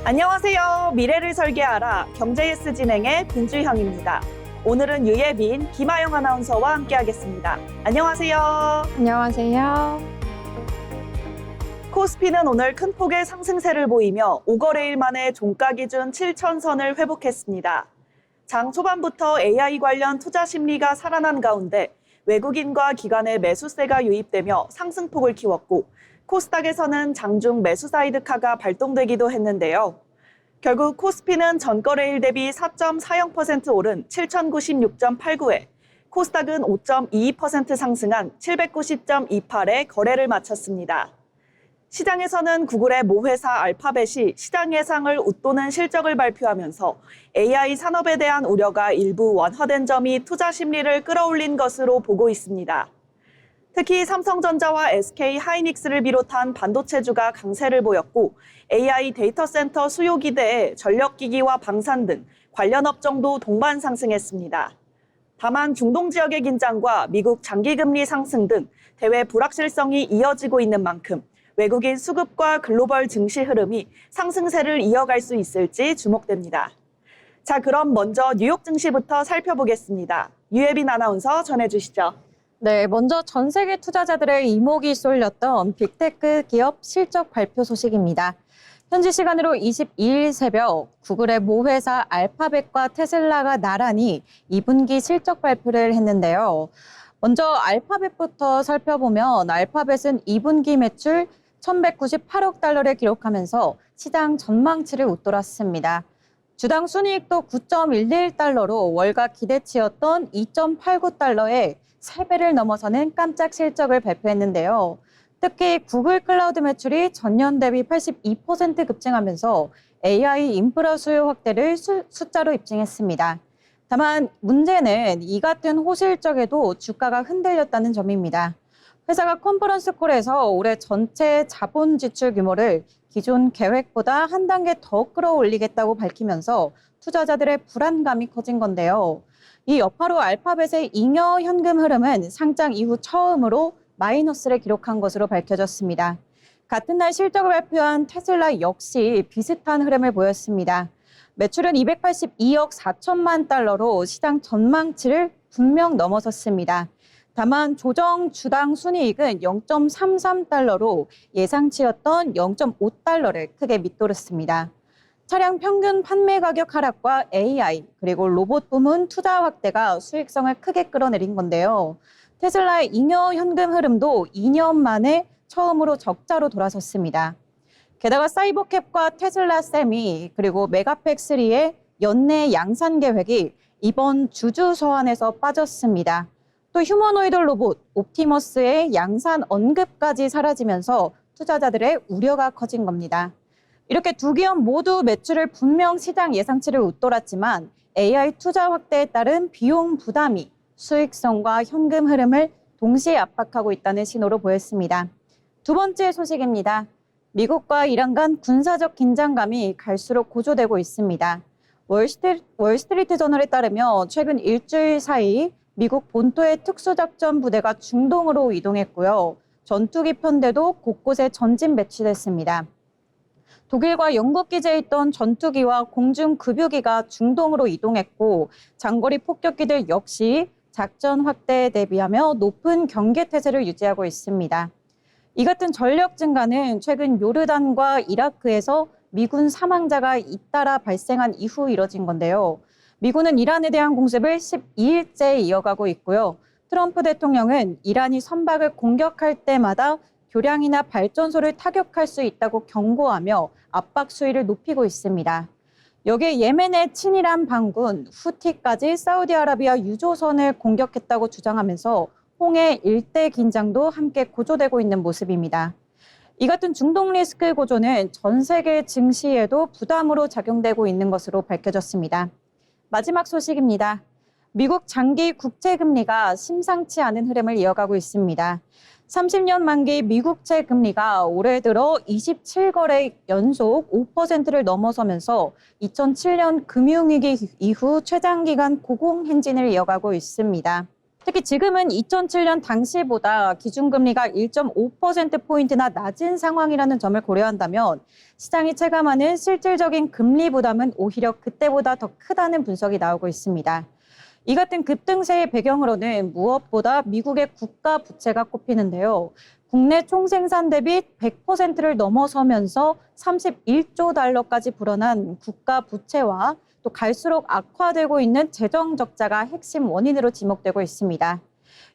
안녕하세요. 미래를 설계하라 경제예스 진행의 빈주형입니다. 오늘은 유예빈, 김아영 아나운서와 함께하겠습니다. 안녕하세요. 안녕하세요. 코스피는 오늘 큰 폭의 상승세를 보이며 5거래일 만에 종가 기준 7,000선을 회복했습니다. 장 초반부터 AI 관련 투자 심리가 살아난 가운데 외국인과 기관의 매수세가 유입되며 상승폭을 키웠고 코스닥에서는 장중 매수 사이드카가 발동되기도 했는데요. 결국 코스피는 전거래일 대비 4.40% 오른 7,096.89에 코스닥은 5.22% 상승한 790.28에 거래를 마쳤습니다. 시장에서는 구글의 모회사 알파벳이 시장 예상을 웃도는 실적을 발표하면서 AI 산업에 대한 우려가 일부 완화된 점이 투자 심리를 끌어올린 것으로 보고 있습니다. 특히 삼성전자와 SK 하이닉스를 비롯한 반도체주가 강세를 보였고 AI 데이터 센터 수요 기대에 전력기기와 방산 등 관련 업종도 동반 상승했습니다. 다만 중동 지역의 긴장과 미국 장기금리 상승 등 대외 불확실성이 이어지고 있는 만큼 외국인 수급과 글로벌 증시 흐름이 상승세를 이어갈 수 있을지 주목됩니다. 자, 그럼 먼저 뉴욕 증시부터 살펴보겠습니다. 유예빈 아나운서 전해주시죠. 네, 먼저 전 세계 투자자들의 이목이 쏠렸던 빅테크 기업 실적 발표 소식입니다. 현지 시간으로 22일 새벽 구글의 모회사 알파벳과 테슬라가 나란히 2분기 실적 발표를 했는데요. 먼저 알파벳부터 살펴보면 알파벳은 2분기 매출 1,198억 달러를 기록하면서 시장 전망치를 웃돌았습니다. 주당 순이익도 9.11달러로 월가 기대치였던 2.89달러에 3배를 넘어서는 깜짝 실적을 발표했는데요. 특히 구글 클라우드 매출이 전년 대비 82% 급증하면서 AI 인프라 수요 확대를 숫자로 입증했습니다. 다만 문제는 이 같은 호실적에도 주가가 흔들렸다는 점입니다. 회사가 컨퍼런스 콜에서 올해 전체 자본 지출 규모를 기존 계획보다 한 단계 더 끌어올리겠다고 밝히면서 투자자들의 불안감이 커진 건데요. 이 여파로 알파벳의 잉여 현금 흐름은 상장 이후 처음으로 마이너스를 기록한 것으로 밝혀졌습니다. 같은 날 실적을 발표한 테슬라 역시 비슷한 흐름을 보였습니다. 매출은 282억 4천만 달러로 시장 전망치를 분명 넘어섰습니다. 다만 조정 주당 순이익은 0.33달러로 예상치였던 0.5달러를 크게 밑돌았습니다. 차량 평균 판매 가격 하락과 AI 그리고 로봇 부문 투자 확대가 수익성을 크게 끌어내린 건데요. 테슬라의 잉여 현금 흐름도 2년 만에 처음으로 적자로 돌아섰습니다. 게다가 사이버캡과 테슬라 세미 그리고 메가팩3의 연내 양산 계획이 이번 주주 서한에서 빠졌습니다. 또 휴머노이드 로봇 옵티머스의 양산 언급까지 사라지면서 투자자들의 우려가 커진 겁니다. 이렇게 두 기업 모두 매출을 분명 시장 예상치를 웃돌았지만 AI 투자 확대에 따른 비용 부담이 수익성과 현금 흐름을 동시에 압박하고 있다는 신호로 보였습니다. 두 번째 소식입니다. 미국과 이란 간 군사적 긴장감이 갈수록 고조되고 있습니다. 월스트리트 저널에 따르면 최근 일주일 사이 미국 본토의 특수작전 부대가 중동으로 이동했고요. 전투기 편대도 곳곳에 전진 배치됐습니다. 독일과 영국 기지에 있던 전투기와 공중급유기가 중동으로 이동했고 장거리 폭격기들 역시 작전 확대에 대비하며 높은 경계 태세를 유지하고 있습니다. 이 같은 전력 증가는 최근 요르단과 이라크에서 미군 사망자가 잇따라 발생한 이후 이뤄진 건데요. 미군은 이란에 대한 공습을 12일째 이어가고 있고요. 트럼프 대통령은 이란이 선박을 공격할 때마다 교량이나 발전소를 타격할 수 있다고 경고하며 압박 수위를 높이고 있습니다. 여기에 예멘의 친이란 반군 후티까지 사우디아라비아 유조선을 공격했다고 주장하면서 홍해 일대 긴장도 함께 고조되고 있는 모습입니다. 이 같은 중동 리스크 고조는 전 세계 증시에도 부담으로 작용되고 있는 것으로 밝혀졌습니다. 마지막 소식입니다. 미국 장기 국채금리가 심상치 않은 흐름을 이어가고 있습니다. 30년 만기 미국채 금리가 올해 들어 27거래 연속 5%를 넘어서면서 2007년 금융위기 이후 최장기간 고공행진을 이어가고 있습니다. 특히 지금은 2007년 당시보다 기준금리가 1.5%포인트나 낮은 상황이라는 점을 고려한다면 시장이 체감하는 실질적인 금리 부담은 오히려 그때보다 더 크다는 분석이 나오고 있습니다. 이 같은 급등세의 배경으로는 무엇보다 미국의 국가 부채가 꼽히는데요. 국내 총생산 대비 100%를 넘어서면서 31조 달러까지 불어난 국가 부채와 또 갈수록 악화되고 있는 재정 적자가 핵심 원인으로 지목되고 있습니다.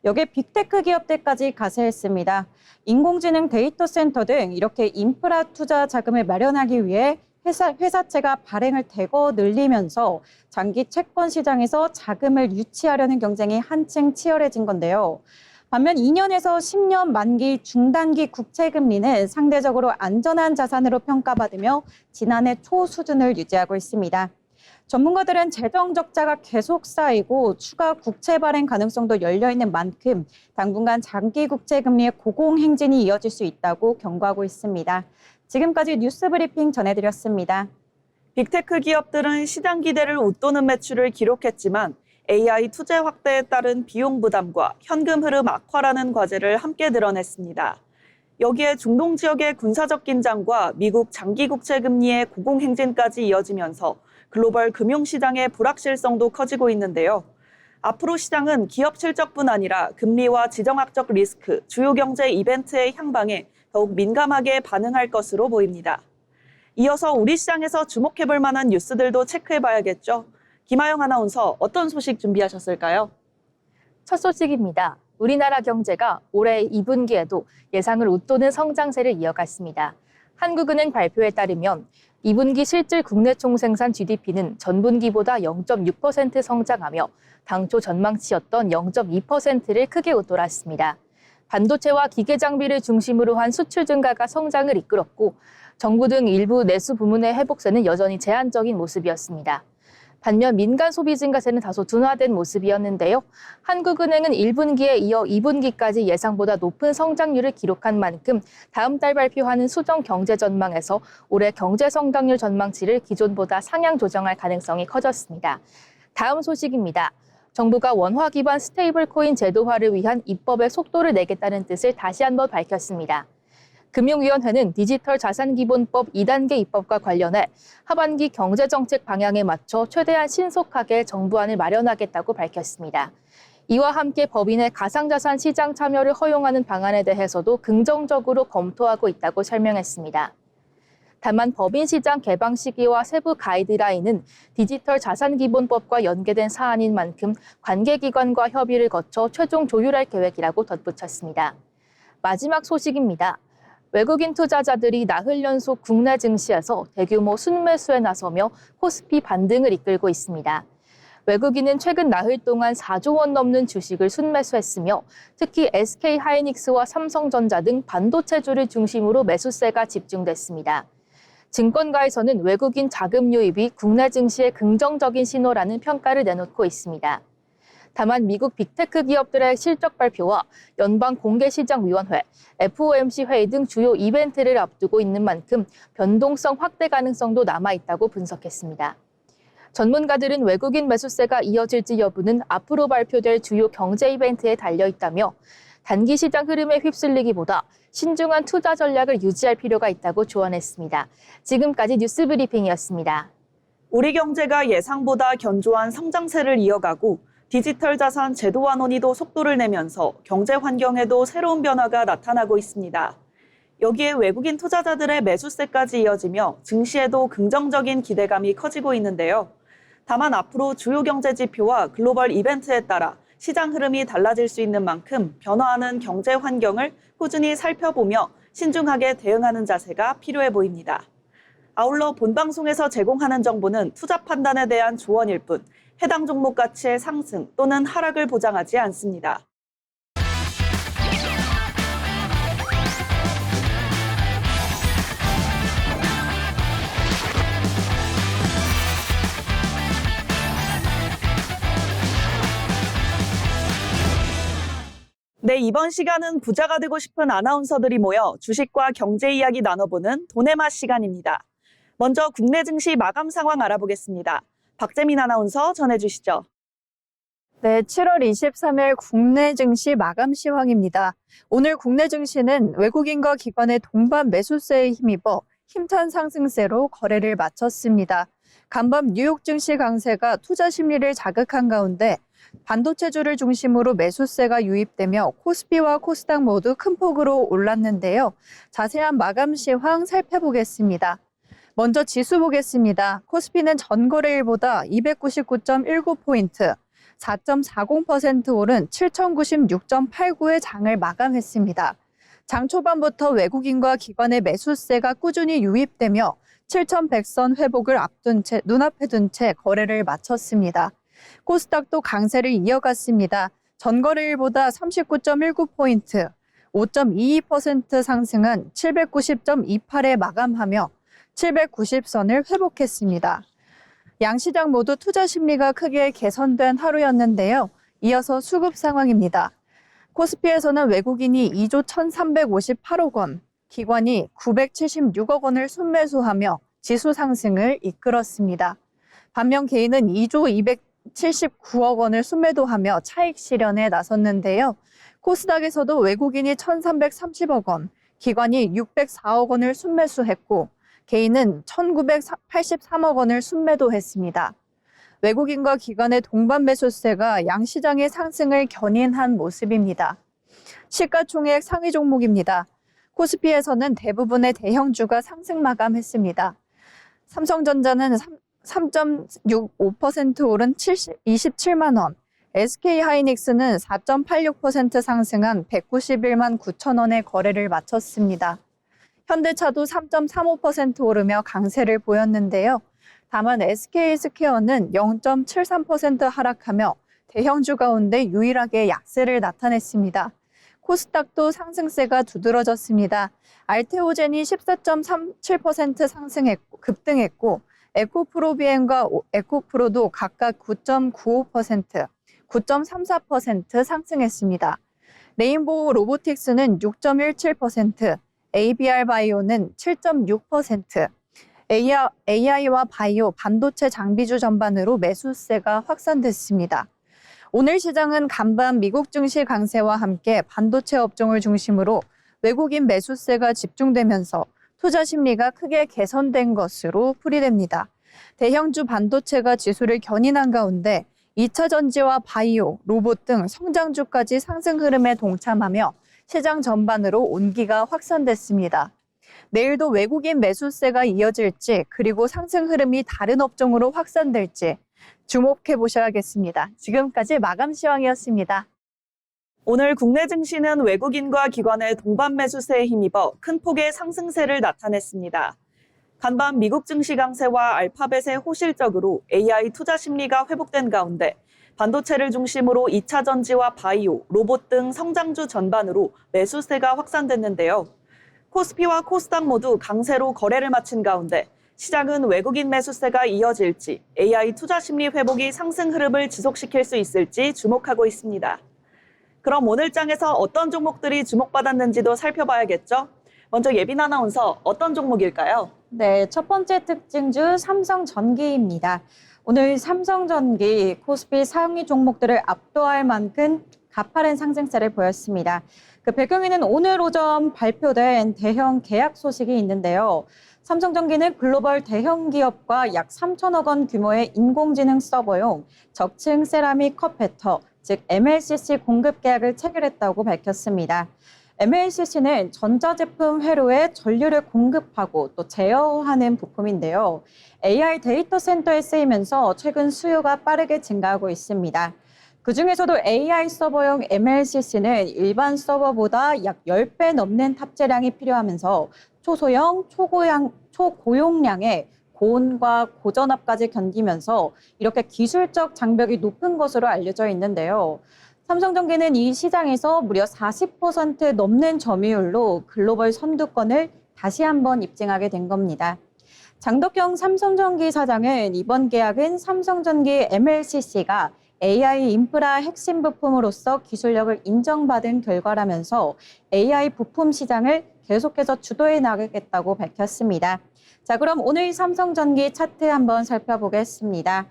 여기에 빅테크 기업들까지 가세했습니다. 인공지능 데이터 센터 등 이렇게 인프라 투자 자금을 마련하기 위해 회사채가 발행을 대거 늘리면서 장기 채권 시장에서 자금을 유치하려는 경쟁이 한층 치열해진 건데요. 반면 2년에서 10년 만기 중단기 국채 금리는 상대적으로 안전한 자산으로 평가받으며 지난해 초 수준을 유지하고 있습니다. 전문가들은 재정 적자가 계속 쌓이고 추가 국채 발행 가능성도 열려 있는 만큼 당분간 장기 국채 금리의 고공행진이 이어질 수 있다고 경고하고 있습니다. 지금까지 뉴스 브리핑 전해드렸습니다. 빅테크 기업들은 시장 기대를 웃도는 매출을 기록했지만 AI 투자 확대에 따른 비용 부담과 현금 흐름 악화라는 과제를 함께 드러냈습니다. 여기에 중동 지역의 군사적 긴장과 미국 장기 국채 금리의 고공행진까지 이어지면서 글로벌 금융시장의 불확실성도 커지고 있는데요. 앞으로 시장은 기업 실적뿐 아니라 금리와 지정학적 리스크, 주요 경제 이벤트의 향방에 더욱 민감하게 반응할 것으로 보입니다. 이어서 우리 시장에서 주목해볼 만한 뉴스들도 체크해봐야겠죠. 김하영 아나운서 어떤 소식 준비하셨을까요? 첫 소식입니다. 우리나라 경제가 올해 2분기에도 예상을 웃도는 성장세를 이어갔습니다. 한국은행 발표에 따르면 2분기 실질 국내 총생산 GDP는 전분기보다 0.6% 성장하며 당초 전망치였던 0.2%를 크게 웃돌았습니다. 반도체와 기계 장비를 중심으로 한 수출 증가가 성장을 이끌었고 정부 등 일부 내수 부문의 회복세는 여전히 제한적인 모습이었습니다. 반면 민간 소비 증가세는 다소 둔화된 모습이었는데요. 한국은행은 1분기에 이어 2분기까지 예상보다 높은 성장률을 기록한 만큼 다음 달 발표하는 수정 경제 전망에서 올해 경제 성장률 전망치를 기존보다 상향 조정할 가능성이 커졌습니다. 다음 소식입니다. 정부가 원화 기반 스테이블 코인 제도화를 위한 입법의 속도를 내겠다는 뜻을 다시 한번 밝혔습니다. 금융위원회는 디지털 자산기본법 2단계 입법과 관련해 하반기 경제정책 방향에 맞춰 최대한 신속하게 정부안을 마련하겠다고 밝혔습니다. 이와 함께 법인의 가상자산 시장 참여를 허용하는 방안에 대해서도 긍정적으로 검토하고 있다고 설명했습니다. 다만 법인 시장 개방 시기와 세부 가이드라인은 디지털 자산기본법과 연계된 사안인 만큼 관계기관과 협의를 거쳐 최종 조율할 계획이라고 덧붙였습니다. 마지막 소식입니다. 외국인 투자자들이 나흘 연속 국내 증시에서 대규모 순매수에 나서며 코스피 반등을 이끌고 있습니다. 외국인은 최근 나흘 동안 4조 원 넘는 주식을 순매수했으며 특히 SK하이닉스와 삼성전자 등 반도체주를 중심으로 매수세가 집중됐습니다. 증권가에서는 외국인 자금 유입이 국내 증시에 긍정적인 신호라는 평가를 내놓고 있습니다. 다만 미국 빅테크 기업들의 실적 발표와 연방공개시장위원회, FOMC 회의 등 주요 이벤트를 앞두고 있는 만큼 변동성 확대 가능성도 남아있다고 분석했습니다. 전문가들은 외국인 매수세가 이어질지 여부는 앞으로 발표될 주요 경제 이벤트에 달려있다며 단기 시장 흐름에 휩쓸리기보다 신중한 투자 전략을 유지할 필요가 있다고 조언했습니다. 지금까지 뉴스 브리핑이었습니다. 우리 경제가 예상보다 견조한 성장세를 이어가고 디지털 자산 제도화 논의도 속도를 내면서 경제 환경에도 새로운 변화가 나타나고 있습니다. 여기에 외국인 투자자들의 매수세까지 이어지며 증시에도 긍정적인 기대감이 커지고 있는데요. 다만 앞으로 주요 경제 지표와 글로벌 이벤트에 따라 시장 흐름이 달라질 수 있는 만큼 변화하는 경제 환경을 꾸준히 살펴보며 신중하게 대응하는 자세가 필요해 보입니다. 아울러 본 방송에서 제공하는 정보는 투자 판단에 대한 조언일 뿐 해당 종목 가치의 상승 또는 하락을 보장하지 않습니다. 네, 이번 시간은 부자가 되고 싶은 아나운서들이 모여 주식과 경제 이야기 나눠보는 돈의 맛 시간입니다. 먼저 국내 증시 마감 상황 알아보겠습니다. 박재민 아나운서 전해주시죠. 네, 7월 23일 국내 증시 마감 시황입니다. 오늘 국내 증시는 외국인과 기관의 동반 매수세에 힘입어 힘찬 상승세로 거래를 마쳤습니다. 간밤 뉴욕 증시 강세가 투자 심리를 자극한 가운데 반도체주를 중심으로 매수세가 유입되며 코스피와 코스닥 모두 큰 폭으로 올랐는데요. 자세한 마감 시황 살펴보겠습니다. 먼저 지수 보겠습니다. 코스피는 전거래일보다 299.19포인트, 4.40% 오른 7,096.89의 장을 마감했습니다. 장 초반부터 외국인과 기관의 매수세가 꾸준히 유입되며 7,100선 회복을 눈앞에 둔 채 거래를 마쳤습니다. 코스닥도 강세를 이어갔습니다. 전거래일보다 39.19포인트, 5.22% 상승한 790.28에 마감하며 790선을 회복했습니다. 양시장 모두 투자 심리가 크게 개선된 하루였는데요. 이어서 수급 상황입니다. 코스피에서는 외국인이 2조 1,358억 원, 기관이 976억 원을 순매수하며 지수 상승을 이끌었습니다. 반면 개인은 2조 279억 원을 순매도하며 차익 실현에 나섰는데요. 코스닥에서도 외국인이 1,330억 원, 기관이 604억 원을 순매수했고 개인은 1,983억 원을 순매도했습니다. 외국인과 기관의 동반 매수세가 양시장의 상승을 견인한 모습입니다. 시가총액 상위 종목입니다. 코스피에서는 대부분의 대형주가 상승 마감했습니다. 삼성전자는 3.65% 오른 27만 원, SK하이닉스는 4.86% 상승한 191만 9천 원의 거래를 마쳤습니다. 현대차도 3.35% 오르며 강세를 보였는데요. 다만 SK스퀘어는 0.73% 하락하며 대형주 가운데 유일하게 약세를 나타냈습니다. 코스닥도 상승세가 두드러졌습니다. 알테오젠이 14.37% 급등했고 에코프로비엠과 에코프로도 각각 9.95%, 9.34% 상승했습니다. 레인보우 로보틱스는 6.17%, ABR 바이오는 7.6%, AI와 바이오, 반도체 장비주 전반으로 매수세가 확산됐습니다. 오늘 시장은 간밤 미국 증시 강세와 함께 반도체 업종을 중심으로 외국인 매수세가 집중되면서 투자 심리가 크게 개선된 것으로 풀이됩니다. 대형주 반도체가 지수를 견인한 가운데 2차 전지와 바이오, 로봇 등 성장주까지 상승 흐름에 동참하며 시장 전반으로 온기가 확산됐습니다. 내일도 외국인 매수세가 이어질지 그리고 상승 흐름이 다른 업종으로 확산될지 주목해 보셔야겠습니다. 지금까지 마감 시황이었습니다. 오늘 국내 증시는 외국인과 기관의 동반 매수세에 힘입어 큰 폭의 상승세를 나타냈습니다. 간밤 미국 증시 강세와 알파벳의 호실적으로 AI 투자 심리가 회복된 가운데 반도체를 중심으로 2차 전지와 바이오, 로봇 등 성장주 전반으로 매수세가 확산됐는데요. 코스피와 코스닥 모두 강세로 거래를 마친 가운데 시장은 외국인 매수세가 이어질지 AI 투자 심리 회복이 상승 흐름을 지속시킬 수 있을지 주목하고 있습니다. 그럼 오늘 장에서 어떤 종목들이 주목받았는지도 살펴봐야겠죠? 먼저 예빈 아나운서, 어떤 종목일까요? 네, 첫 번째 특징주 삼성전기입니다. 오늘 삼성전기 코스피 상위 종목들을 압도할 만큼 가파른 상승세를 보였습니다. 그 배경에는 오늘 오전 발표된 대형 계약 소식이 있는데요. 삼성전기는 글로벌 대형 기업과 약 3천억 원 규모의 인공지능 서버용 적층 세라믹 컵 배터, 즉 MLCC 공급 계약을 체결했다고 밝혔습니다. MLCC는 전자제품 회로에 전류를 공급하고 또 제어하는 부품인데요. AI 데이터 센터에 쓰이면서 최근 수요가 빠르게 증가하고 있습니다. 그중에서도 AI 서버용 MLCC는 일반 서버보다 약 10배 넘는 탑재량이 필요하면서 초소형, 초고용량의 고온과 고전압까지 견디면서 이렇게 기술적 장벽이 높은 것으로 알려져 있는데요. 삼성전기는 이 시장에서 무려 40% 넘는 점유율로 글로벌 선두권을 다시 한번 입증하게 된 겁니다. 장덕경 삼성전기 사장은 이번 계약은 삼성전기 MLCC가 AI 인프라 핵심 부품으로서 기술력을 인정받은 결과라면서 AI 부품 시장을 계속해서 주도해 나가겠다고 밝혔습니다. 자, 그럼 오늘 삼성전기 차트 한번 살펴보겠습니다.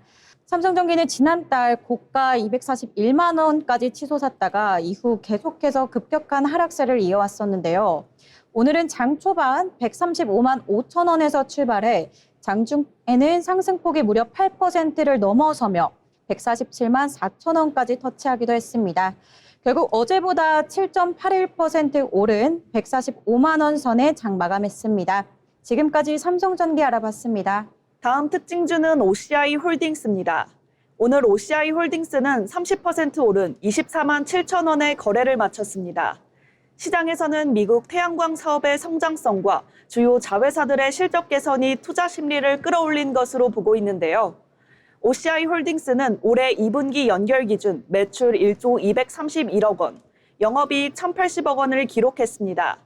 삼성전기는 지난달 고가 241만 원까지 치솟았다가 이후 계속해서 급격한 하락세를 이어왔었는데요. 오늘은 장 초반 135만 5천 원에서 출발해 장중에는 상승폭이 무려 8%를 넘어서며 147만 4천 원까지 터치하기도 했습니다. 결국 어제보다 7.81% 오른 145만 원 선에 장 마감했습니다. 지금까지 삼성전기 알아봤습니다. 다음 특징주는 OCI 홀딩스입니다. 오늘 OCI 홀딩스는 30% 오른 24만 7천 원의 거래를 마쳤습니다. 시장에서는 미국 태양광 사업의 성장성과 주요 자회사들의 실적 개선이 투자 심리를 끌어올린 것으로 보고 있는데요. OCI 홀딩스는 올해 2분기 연결 기준 매출 1조 231억 원, 영업이익 1,080억 원을 기록했습니다.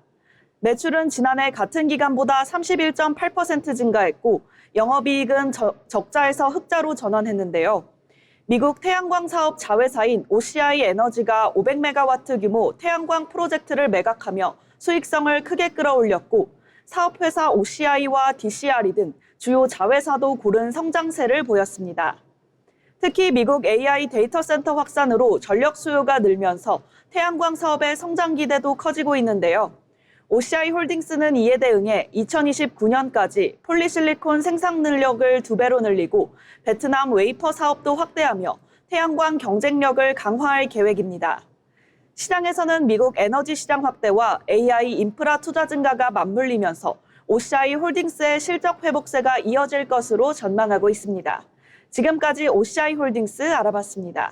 매출은 지난해 같은 기간보다 31.8% 증가했고 영업이익은 적자에서 흑자로 전환했는데요. 미국 태양광 사업 자회사인 OCI 에너지가 500메가와트 규모 태양광 프로젝트를 매각하며 수익성을 크게 끌어올렸고 사업회사 OCI와 DCRE 등 주요 자회사도 고른 성장세를 보였습니다. 특히 미국 AI 데이터 센터 확산으로 전력 수요가 늘면서 태양광 사업의 성장 기대도 커지고 있는데요. OCI 홀딩스는 이에 대응해 2029년까지 폴리실리콘 생산 능력을 2배로 늘리고 베트남 웨이퍼 사업도 확대하며 태양광 경쟁력을 강화할 계획입니다. 시장에서는 미국 에너지 시장 확대와 AI 인프라 투자 증가가 맞물리면서 OCI 홀딩스의 실적 회복세가 이어질 것으로 전망하고 있습니다. 지금까지 OCI 홀딩스 알아봤습니다.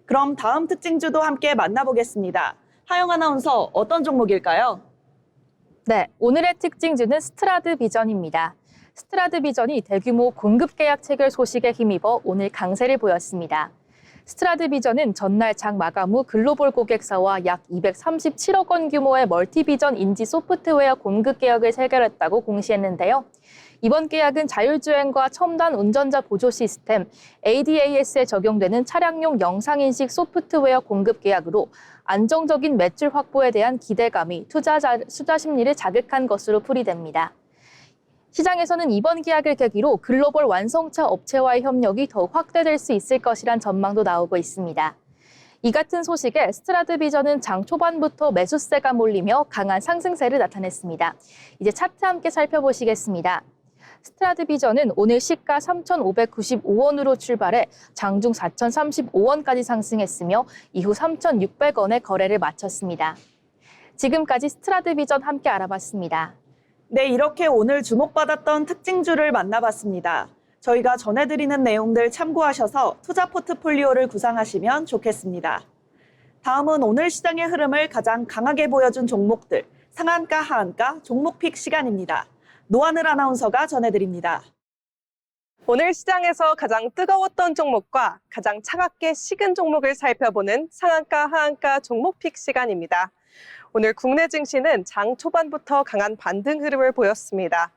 그럼 다음 특징주도 함께 만나보겠습니다. 하영 아나운서, 어떤 종목일까요? 네, 오늘의 특징주는 스트라드 비전입니다. 스트라드 비전이 대규모 공급 계약 체결 소식에 힘입어 오늘 강세를 보였습니다. 스트라드 비전은 전날 장 마감 후 글로벌 고객사와 약 237억 원 규모의 멀티비전 인지 소프트웨어 공급 계약을 체결했다고 공시했는데요. 이번 계약은 자율주행과 첨단 운전자 보조 시스템 ADAS에 적용되는 차량용 영상인식 소프트웨어 공급 계약으로 안정적인 매출 확보에 대한 기대감이 투자 심리를 자극한 것으로 풀이됩니다. 시장에서는 이번 계약을 계기로 글로벌 완성차 업체와의 협력이 더욱 확대될 수 있을 것이란 전망도 나오고 있습니다. 이 같은 소식에 스트라드 비전은 장 초반부터 매수세가 몰리며 강한 상승세를 나타냈습니다. 이제 차트 함께 살펴보시겠습니다. 스트라드 비전은 오늘 시가 3,595원으로 출발해 장중 4,035원까지 상승했으며 이후 3,600원의 거래를 마쳤습니다. 지금까지 스트라드 비전 함께 알아봤습니다. 네, 이렇게 오늘 주목받았던 특징주를 만나봤습니다. 저희가 전해드리는 내용들 참고하셔서 투자 포트폴리오를 구상하시면 좋겠습니다. 다음은 오늘 시장의 흐름을 가장 강하게 보여준 종목들, 상한가, 하한가, 종목픽 시간입니다. 노하늘 아나운서가 전해드립니다. 오늘 시장에서 가장 뜨거웠던 종목과 가장 차갑게 식은 종목을 살펴보는 상한가, 하한가 종목픽 시간입니다. 오늘 국내 증시는 장 초반부터 강한 반등 흐름을 보였습니다.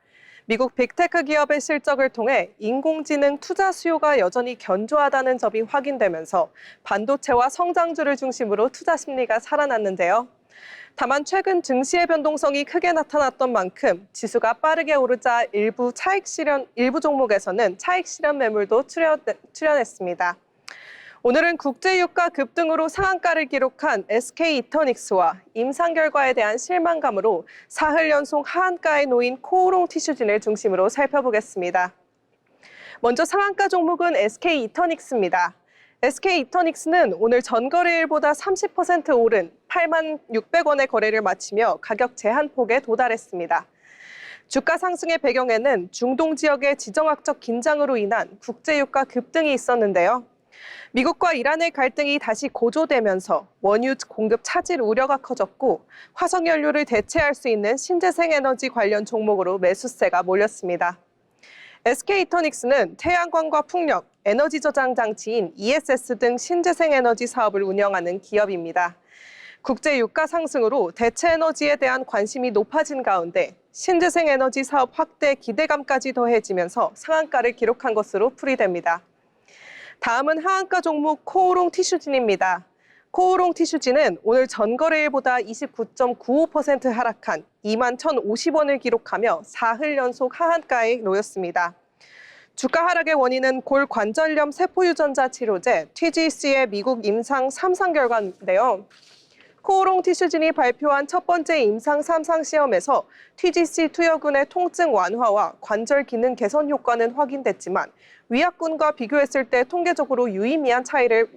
미국 빅테크 기업의 실적을 통해 인공지능 투자 수요가 여전히 견조하다는 점이 확인되면서 반도체와 성장주를 중심으로 투자 심리가 살아났는데요. 다만 최근 증시의 변동성이 크게 나타났던 만큼 지수가 빠르게 오르자 일부 종목에서는 차익 실현 매물도 출현했습니다. 오늘은 국제유가 급등으로 상한가를 기록한 SK 이터닉스와 임상 결과에 대한 실망감으로 사흘 연속 하한가에 놓인 코오롱 티슈진을 중심으로 살펴보겠습니다. 먼저 상한가 종목은 SK 이터닉스입니다. SK 이터닉스는 오늘 전거래일보다 30% 오른 8만 600원의 거래를 마치며 가격 제한폭에 도달했습니다. 주가 상승의 배경에는 중동 지역의 지정학적 긴장으로 인한 국제유가 급등이 있었는데요. 미국과 이란의 갈등이 다시 고조되면서 원유 공급 차질 우려가 커졌고 화석연료를 대체할 수 있는 신재생에너지 관련 종목으로 매수세가 몰렸습니다. SK 이터닉스는 태양광과 풍력, 에너지 저장 장치인 ESS 등 신재생에너지 사업을 운영하는 기업입니다. 국제 유가 상승으로 대체 에너지에 대한 관심이 높아진 가운데 신재생에너지 사업 확대 기대감까지 더해지면서 상한가를 기록한 것으로 풀이됩니다. 다음은 하한가 종목 코오롱 티슈진입니다. 코오롱 티슈진은 오늘 전거래일보다 29.95% 하락한 21,050원을 기록하며 사흘 연속 하한가에 놓였습니다. 주가 하락의 원인은 골관절염 세포유전자 치료제 TGC의 미국 임상 3상 결과인데요. 코오롱 티슈진이 발표한 첫 번째 임상 3상 시험에서 TGC 투여군의 통증 완화와 관절 기능 개선 효과는 확인됐지만 위약군과 비교했을 때 통계적으로 유의미한 차이를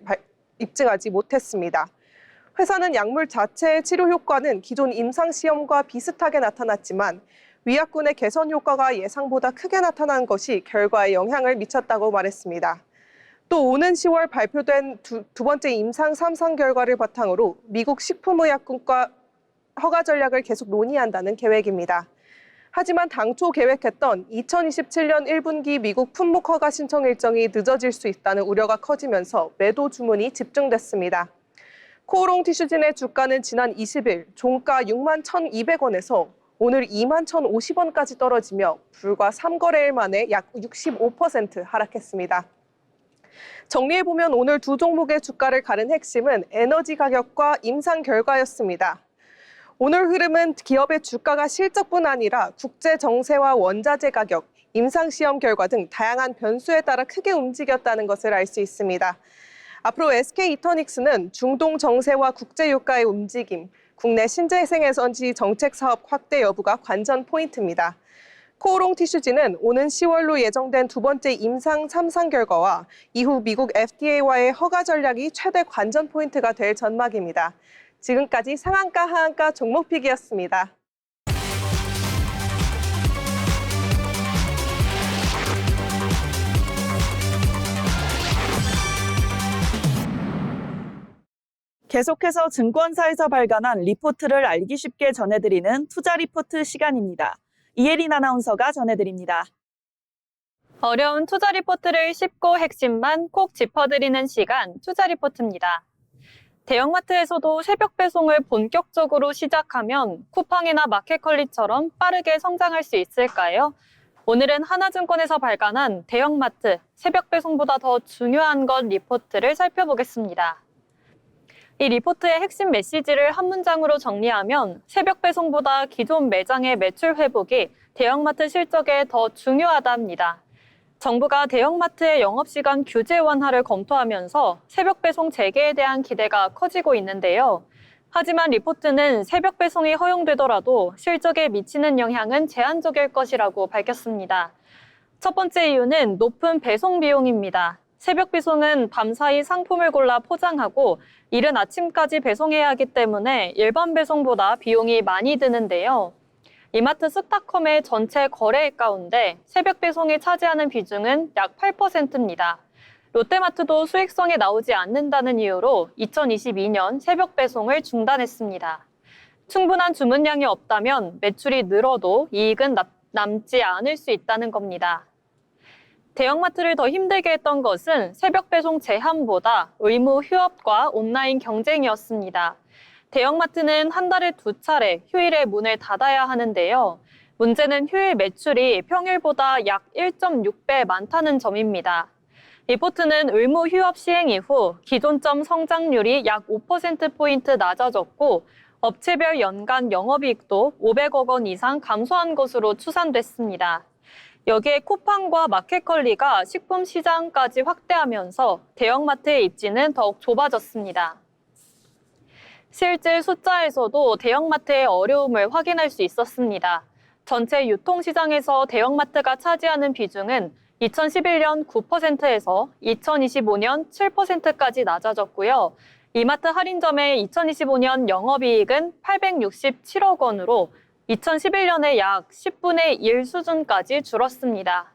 입증하지 못했습니다. 회사는 약물 자체의 치료 효과는 기존 임상 시험과 비슷하게 나타났지만 위약군의 개선 효과가 예상보다 크게 나타난 것이 결과에 영향을 미쳤다고 말했습니다. 또 오는 10월 발표된 두 번째 임상 3상 결과를 바탕으로 미국 식품의약국과 허가 전략을 계속 논의한다는 계획입니다. 하지만 당초 계획했던 2027년 1분기 미국 품목 허가 신청 일정이 늦어질 수 있다는 우려가 커지면서 매도 주문이 집중됐습니다. 코오롱 티슈진의 주가는 지난 20일 종가 6만 1,200원에서 오늘 2만 1,050원까지 떨어지며 불과 3거래일 만에 약 65% 하락했습니다. 정리해보면 오늘 두 종목의 주가를 가른 핵심은 에너지 가격과 임상 결과였습니다. 오늘 흐름은 기업의 주가가 실적뿐 아니라 국제 정세와 원자재 가격, 임상시험 결과 등 다양한 변수에 따라 크게 움직였다는 것을 알 수 있습니다. 앞으로 SK이터닉스는 중동 정세와 국제 유가의 움직임, 국내 신재생에너지 정책 사업 확대 여부가 관전 포인트입니다. 코오롱 티슈진은 오는 10월로 예정된 두 번째 임상 3상 결과와 이후 미국 FDA와의 허가 전략이 최대 관전 포인트가 될 전망입니다. 지금까지 상한가 하한가 종목픽이었습니다. 계속해서 증권사에서 발간한 리포트를 알기 쉽게 전해드리는 투자 리포트 시간입니다. 이혜린 아나운서가 전해드립니다. 어려운 투자 리포트를 쉽고 핵심만 콕 짚어드리는 시간, 투자 리포트입니다. 대형마트에서도 새벽 배송을 본격적으로 시작하면 쿠팡이나 마켓컬리처럼 빠르게 성장할 수 있을까요? 오늘은 하나증권에서 발간한 대형마트, 새벽 배송보다 더 중요한 것 리포트를 살펴보겠습니다. 이 리포트의 핵심 메시지를 한 문장으로 정리하면 새벽 배송보다 기존 매장의 매출 회복이 대형마트 실적에 더 중요하답니다. 정부가 대형마트의 영업시간 규제 완화를 검토하면서 새벽 배송 재개에 대한 기대가 커지고 있는데요. 하지만 리포트는 새벽 배송이 허용되더라도 실적에 미치는 영향은 제한적일 것이라고 밝혔습니다. 첫 번째 이유는 높은 배송 비용입니다. 새벽 배송은 밤사이 상품을 골라 포장하고 이른 아침까지 배송해야 하기 때문에 일반 배송보다 비용이 많이 드는데요. 이마트 스타컴의 전체 거래액 가운데 새벽 배송이 차지하는 비중은 약 8%입니다. 롯데마트도 수익성이 나오지 않는다는 이유로 2022년 새벽 배송을 중단했습니다. 충분한 주문량이 없다면 매출이 늘어도 이익은 남지 않을 수 있다는 겁니다. 대형마트를 더 힘들게 했던 것은 새벽 배송 제한보다 의무 휴업과 온라인 경쟁이었습니다. 대형마트는 한 달에 2차례 휴일에 문을 닫아야 하는데요. 문제는 휴일 매출이 평일보다 약 1.6배 많다는 점입니다. 리포트는 의무 휴업 시행 이후 기존점 성장률이 약 5%포인트 낮아졌고 업체별 연간 영업이익도 500억 원 이상 감소한 것으로 추산됐습니다. 여기에 쿠팡과 마켓컬리가 식품 시장까지 확대하면서 대형마트의 입지는 더욱 좁아졌습니다. 실질 숫자에서도 대형마트의 어려움을 확인할 수 있었습니다. 전체 유통시장에서 대형마트가 차지하는 비중은 2011년 9%에서 2025년 7%까지 낮아졌고요. 이마트 할인점의 2025년 영업이익은 867억 원으로 2011년에 약 10분의 1 수준까지 줄었습니다.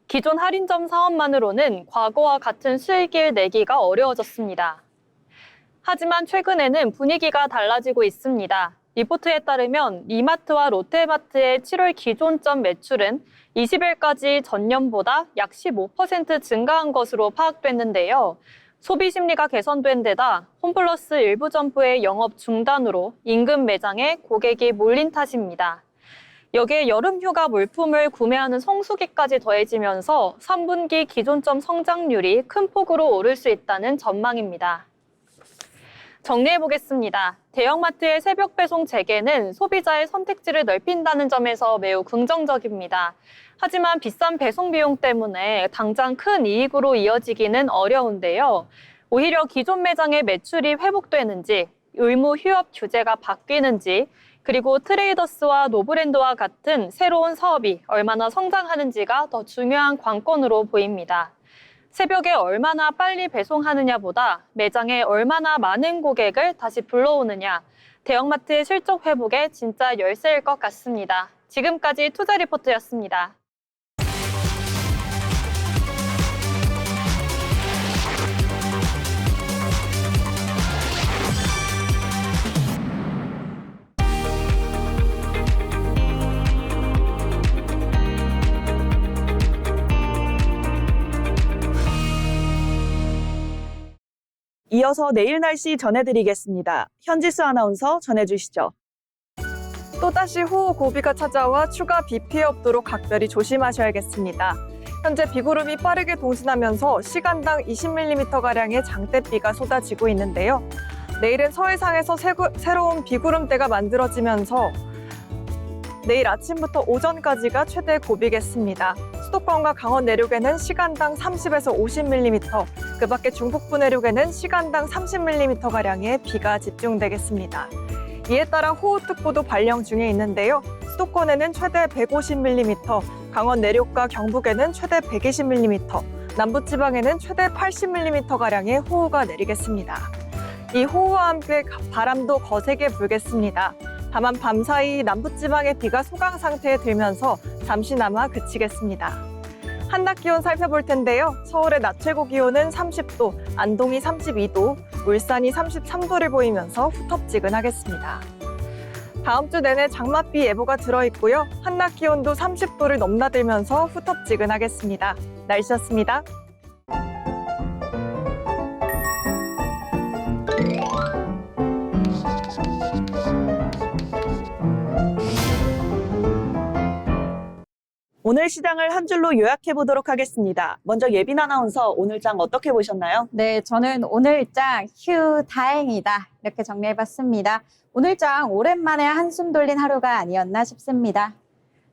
기존 할인점 사업만으로는 과거와 같은 수익을 내기가 어려워졌습니다. 하지만 최근에는 분위기가 달라지고 있습니다. 리포트에 따르면 이마트와 롯데마트의 7월 기존점 매출은 20일까지 전년보다 약 15% 증가한 것으로 파악됐는데요. 소비 심리가 개선된 데다 홈플러스 일부 점포의 영업 중단으로 인근 매장에 고객이 몰린 탓입니다. 여기에 여름휴가 물품을 구매하는 성수기까지 더해지면서 3분기 기존점 성장률이 큰 폭으로 오를 수 있다는 전망입니다. 정리해보겠습니다. 대형마트의 새벽 배송 재개는 소비자의 선택지를 넓힌다는 점에서 매우 긍정적입니다. 하지만 비싼 배송 비용 때문에 당장 큰 이익으로 이어지기는 어려운데요. 오히려 기존 매장의 매출이 회복되는지, 의무 휴업 규제가 바뀌는지, 그리고 트레이더스와 노브랜드와 같은 새로운 사업이 얼마나 성장하는지가 더 중요한 관건으로 보입니다. 새벽에 얼마나 빨리 배송하느냐보다 매장에 얼마나 많은 고객을 다시 불러오느냐, 대형마트의 실적 회복에 진짜 열쇠일 것 같습니다. 지금까지 투자 리포트였습니다. 이어서 내일 날씨 전해드리겠습니다. 현지수 아나운서 전해주시죠. 또다시 호우 고비가 찾아와 추가 비 피해 없도록 각별히 조심하셔야겠습니다. 현재 비구름이 빠르게 동진하면서 시간당 20mm가량의 장대비가 쏟아지고 있는데요. 내일은 서해상에서 새로운 비구름대가 만들어지면서 내일 아침부터 오전까지가 최대 고비겠습니다. 수도권과 강원 내륙에는 시간당 30에서 50mm, 그 밖에 중북부 내륙에는 시간당 30mm가량의 비가 집중되겠습니다. 이에 따라 호우특보도 발령 중에 있는데요. 수도권에는 최대 150mm, 강원 내륙과 경북에는 최대 120mm, 남부지방에는 최대 80mm가량의 호우가 내리겠습니다. 이 호우와 함께 바람도 거세게 불겠습니다. 다만 밤사이 남부지방의 비가 소강 상태에 들면서 잠시나마 그치겠습니다. 한낮 기온 살펴볼 텐데요. 서울의 낮 최고 기온은 30도, 안동이 32도, 울산이 33도를 보이면서 후텁지근하겠습니다. 다음 주 내내 장맛비 예보가 들어있고요. 한낮 기온도 30도를 넘나들면서 후텁지근하겠습니다. 날씨였습니다. 오늘 시장을 한 줄로 요약해 보도록 하겠습니다. 먼저 예빈 아나운서, 오늘 장 어떻게 보셨나요? 네, 저는 오늘장 휴 다행이다 이렇게 정리해봤습니다. 오늘장 오랜만에 한숨 돌린 하루가 아니었나 싶습니다.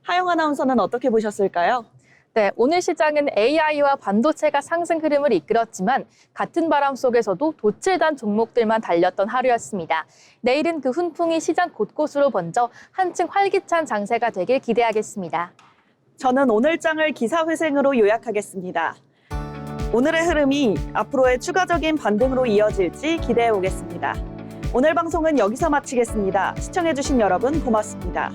하영 아나운서는 어떻게 보셨을까요? 네, 오늘 시장은 AI와 반도체가 상승 흐름을 이끌었지만 같은 바람 속에서도 도칠단 종목들만 달렸던 하루였습니다. 내일은 그 훈풍이 시장 곳곳으로 번져 한층 활기찬 장세가 되길 기대하겠습니다. 저는 오늘 장을 기사회생으로 요약하겠습니다. 오늘의 흐름이 앞으로의 추가적인 반등으로 이어질지 기대해 보겠습니다. 오늘 방송은 여기서 마치겠습니다. 시청해주신 여러분 고맙습니다.